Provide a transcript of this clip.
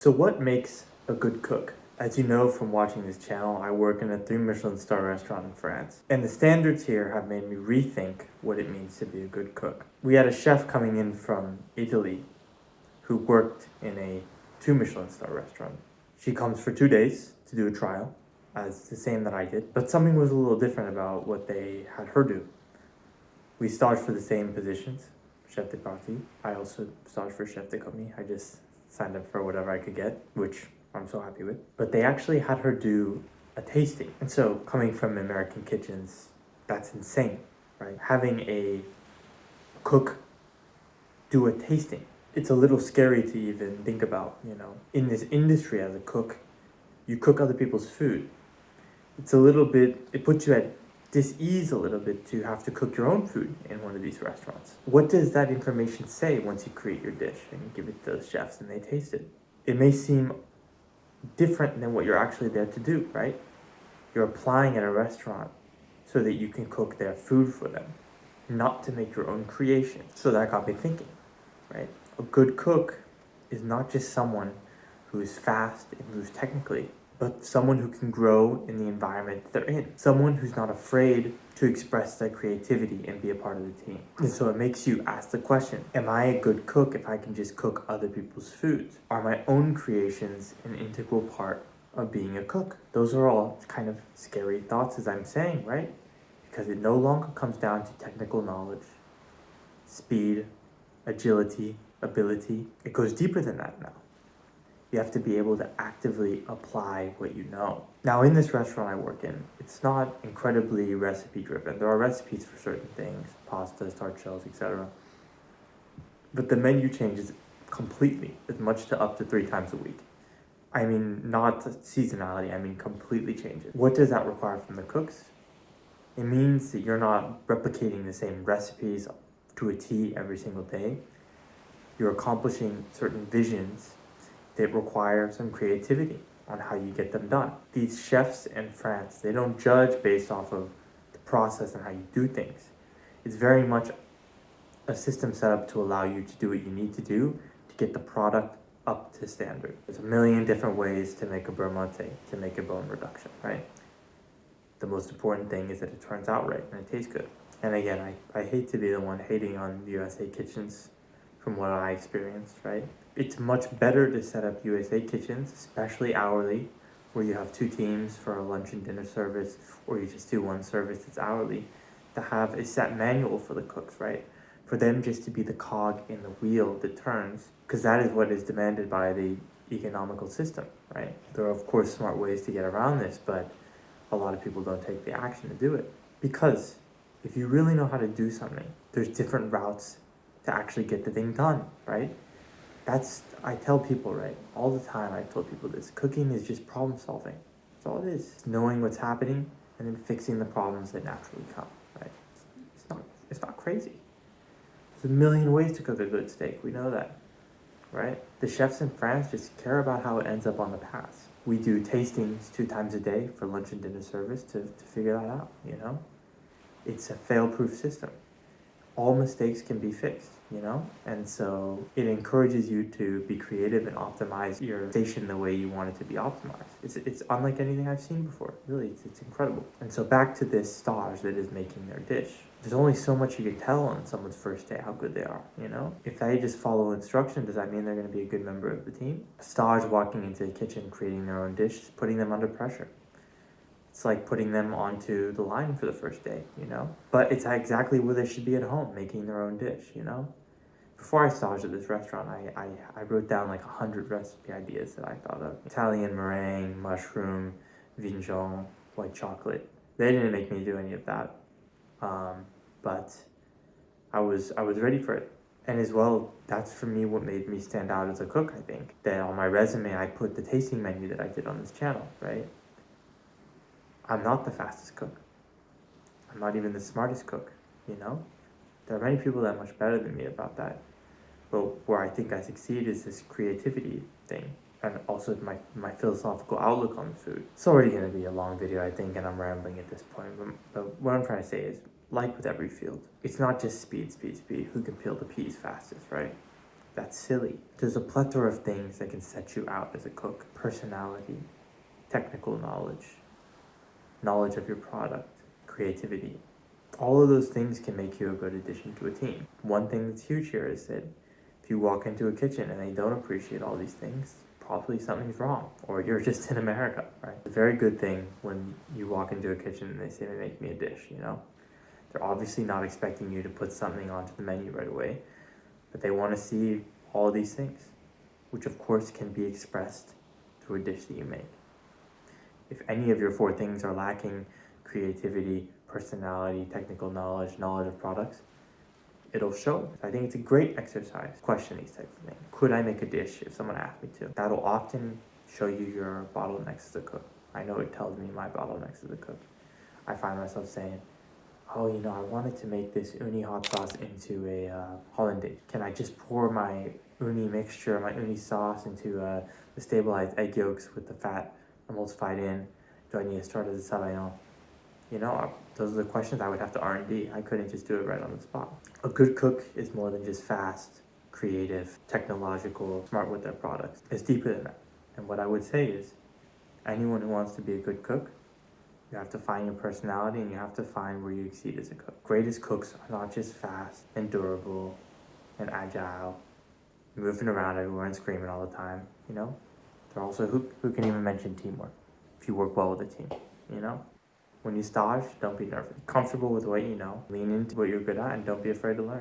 So what makes a good cook? As you know from watching this channel, I work in a 3 Michelin star restaurant in France. And the standards here have made me rethink what it means to be a good cook. We had a chef coming in from Italy who worked in a 2 Michelin star restaurant. She comes for 2 days to do a trial, as the same that I did. But something was a little different about what they had her do. We staged for the same positions, chef de partie. I also staged for chef de commis. I just signed up for whatever I could get, which I'm so happy with. But they actually had her do a tasting. And so coming from American kitchens, that's insane, right? Having a cook do a tasting. It's a little scary to even think about, In this industry as a cook, you cook other people's food. It puts you at dis-ease a little bit to have to cook your own food in one of these restaurants. What does that information say once you create your dish and you give it to those chefs and they taste it? It may seem different than what you're actually there to do, right? You're applying at a restaurant so that you can cook their food for them, not to make your own creation. So that got me thinking, right? A good cook is not just someone who is fast and moves technically, but someone who can grow in the environment they're in. Someone who's not afraid to express their creativity and be a part of the team. And so it makes you ask the question, am I a good cook if I can just cook other people's foods? Are my own creations an integral part of being a cook? Those are all kind of scary thoughts, as I'm saying, right? Because it no longer comes down to technical knowledge, speed, agility, ability. It goes deeper than that now. You have to be able to actively apply what you know. Now, in this restaurant I work in, it's not incredibly recipe driven. There are recipes for certain things, pastas, tart shells, etc. But the menu changes completely, as much to up to 3 times a week. I mean, not seasonality, I mean completely changes. What does that require from the cooks? It means that you're not replicating the same recipes to a T every single day. You're accomplishing certain visions that require some creativity on how you get them done. These chefs in France, they don't judge based off of the process and how you do things. It's very much a system set up to allow you to do what you need to do to get the product up to standard. There's a million different ways to make a beurre monté, to make a bone reduction, right? The most important thing is that it turns out right and it tastes good. And again, I hate to be the one hating on USA kitchens from what I experienced, right? It's much better to set up USA kitchens, especially hourly, where you have 2 teams for a lunch and dinner service, or you just do one service that's hourly, to have a set manual for the cooks, right? For them just to be the cog in the wheel that turns, because that is what is demanded by the economical system, right? There are, of course, smart ways to get around this, but a lot of people don't take the action to do it. Because if you really know how to do something, there's different routes to actually get the thing done, right? I tell people, right, all the time, I've told people this, cooking is just problem solving. That's all it is. It's knowing what's happening and then fixing the problems that naturally come, right? It's not crazy. There's a million ways to cook a good steak, we know that, right? The chefs in France just care about how it ends up on the pass. We do tastings 2 times a day for lunch and dinner service to figure that out, It's a fail-proof system. All mistakes can be fixed, And so it encourages you to be creative and optimize your station the way you want it to be optimized. It's unlike anything I've seen before. Really, it's incredible. And so back to this stage that is making their dish. There's only so much you can tell on someone's first day how good they are, If they just follow instruction, does that mean they're going to be a good member of the team? A stage walking into the kitchen, creating their own dish, is putting them under pressure. It's like putting them onto the line for the first day, But it's exactly where they should be at home, making their own dish, Before I staged at this restaurant, I wrote down like 100 recipe ideas that I thought of. Italian meringue, mushroom, vigneron, white chocolate. They didn't make me do any of that, but I was ready for it. And as well, that's for me what made me stand out as a cook, I think. That on my resume, I put the tasting menu that I did on this channel, right? I'm not the fastest cook. I'm not even the smartest cook, There are many people that are much better than me about that. But where I think I succeed is this creativity thing, and also my philosophical outlook on food. It's already going to be a long video, I think, and I'm rambling at this point. But what I'm trying to say is, like with every field, it's not just speed, who can peel the peas fastest, right? That's silly. There's a plethora of things that can set you out as a cook. Personality, technical knowledge, knowledge of your product, creativity. All of those things can make you a good addition to a team. One thing that's huge here is that if you walk into a kitchen and they don't appreciate all these things, probably something's wrong, or you're just in America, right? It's a very good thing when you walk into a kitchen and they say, make me a dish, you know? They're obviously not expecting you to put something onto the menu right away, but they want to see all these things, which of course can be expressed through a dish that you make. If any of your 4 things are lacking, creativity, personality, technical knowledge, knowledge of products, it'll show. I think it's a great exercise. Question these types of things. Could I make a dish if someone asked me to? That'll often show you your bottlenecks as a cook. I know it tells me my bottlenecks as a cook. I find myself saying, oh, you know, I wanted to make this uni hot sauce into a hollandaise. Can I just pour my uni mixture, my uni sauce into the stabilized egg yolks with the fat emulsified in? Do I need to start as a sabayon? You know, those are the questions I would have to R&D. I couldn't just do it right on the spot. A good cook is more than just fast, creative, technological, smart with their products. It's deeper than that. And what I would say is, anyone who wants to be a good cook, you have to find your personality and you have to find where you exceed as a cook. Greatest cooks are not just fast and durable and agile, moving around everywhere and screaming all the time, you know? They're also who can even mention teamwork if you work well with a team, you know? When you stage, don't be nervous. Comfortable with what you know, lean into what you're good at, and don't be afraid to learn.